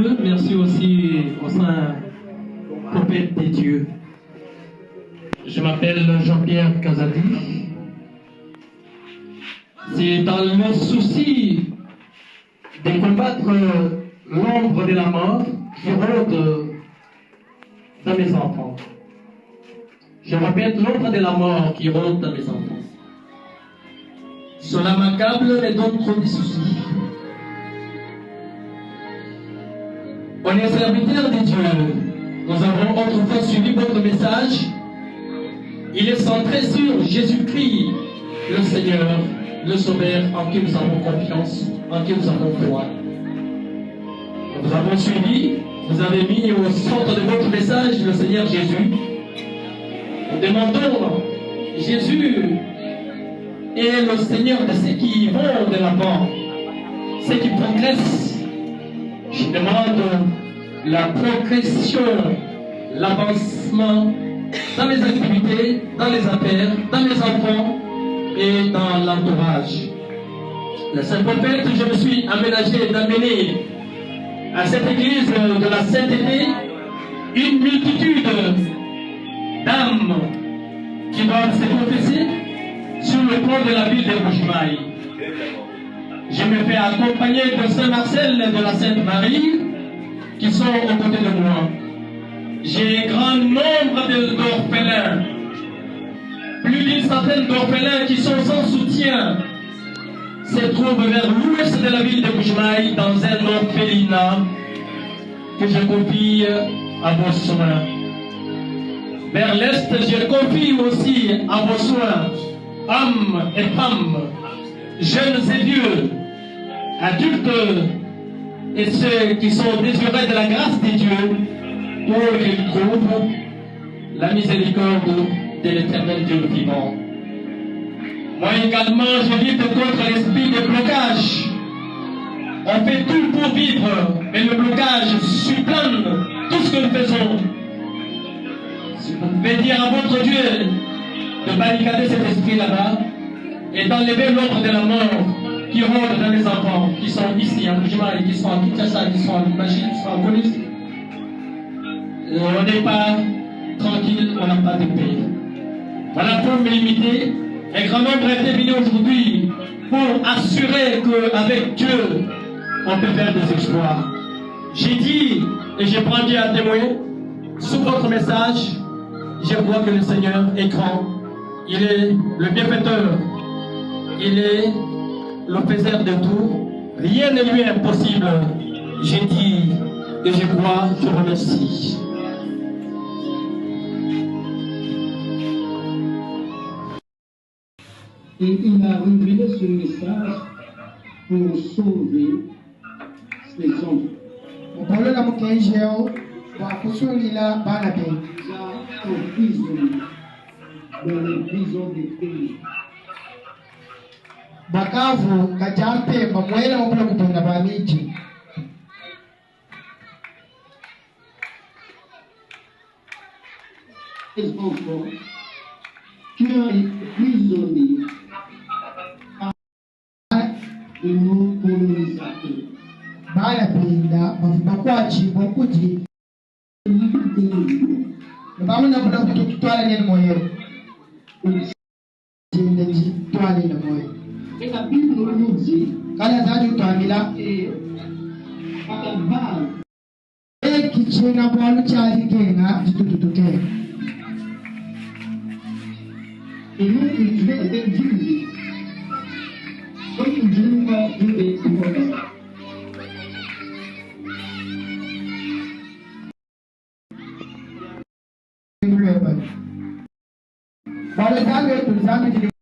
Dieu, merci aussi au saint prophète des dieux. Je m'appelle Jean-Pierre Casadi. C'est dans le souci de combattre l'ombre de la mort qui rôde dans mes enfants. Je répète, l'ombre de la mort qui rôde dans mes enfants. Cela m'accable et donne trop de soucis. On est serviteurs de Dieu. Nous avons autrefois suivi votre message. Il est centré sur Jésus-Christ, le Seigneur, le Sauveur, en qui nous avons confiance, en qui nous avons foi. Nous avons suivi, vous avez mis au centre de votre message le Seigneur Jésus. Nous demandons, Jésus est le Seigneur de ceux qui vont de l'avant, ceux qui progressent. Je demande la progression, l'avancement dans les activités, dans les affaires, dans les enfants et dans l'entourage. Le Saint-Prophète, je me suis aménagé d'amener à cette église de la sainteté une multitude d'âmes qui doivent se confesser sur le plan de la ville de Bujimaï. Je me fais accompagner de Saint Marcel et de la Sainte Marie qui sont aux côtés de moi. J'ai un grand nombre d'orphelins, plus d'une centaine d'orphelins qui sont sans soutien, se trouvent vers l'ouest de la ville de Bujimaï dans un orphelinat que je confie à vos soins. Vers l'est, je confie aussi à vos soins, hommes et femmes, jeunes et vieux, adultes et ceux qui sont désirés de la grâce de Dieu pour qu'ils trouvent la miséricorde de l'Éternel Dieu vivant. Moi également, je lutte contre l'esprit de blocage. On fait tout pour vivre, mais le blocage supplante tout ce que nous faisons. Si vous pouvez dire à votre Dieu de barricader cet esprit là-bas et d'enlever l'ombre de la mort qui rôde dans les enfants qui sont ici en Bujimaï, qui sont en Kinshasa, qui sont en Imagine, qui sont en Golis. On n'est pas tranquille, on n'a pas de paix. Voilà pour me limiter. Un grand nombre est venu aujourd'hui pour assurer qu'avec Dieu, on peut faire des exploits. J'ai dit, et je prends Dieu à témoin, sous votre message, je vois que le Seigneur est grand. Il est le bienfaiteur. Il est le faiseur de tout. Rien ne lui est impossible. J'ai dit et je crois, je remercie. Et il a révélé ce message pour sauver ces hommes. Dans les prisons des pays. Bakavu kajampe bamwele mukula kutonda bamiji. Les enfants qui ont été prisonniers de nos colonisateurs. Bala pinda bakwachi bokuji. Bamuna kuna kututwala nyeni moyo. Jindeji twali na moyo. Et la Bible nous dit Kala zaju twamila à la base kichena bwalu chali kenga jitututuke. et nous cultiver avec Dieu. Comme Dieu va nous découvrir. Bale zangu tulizame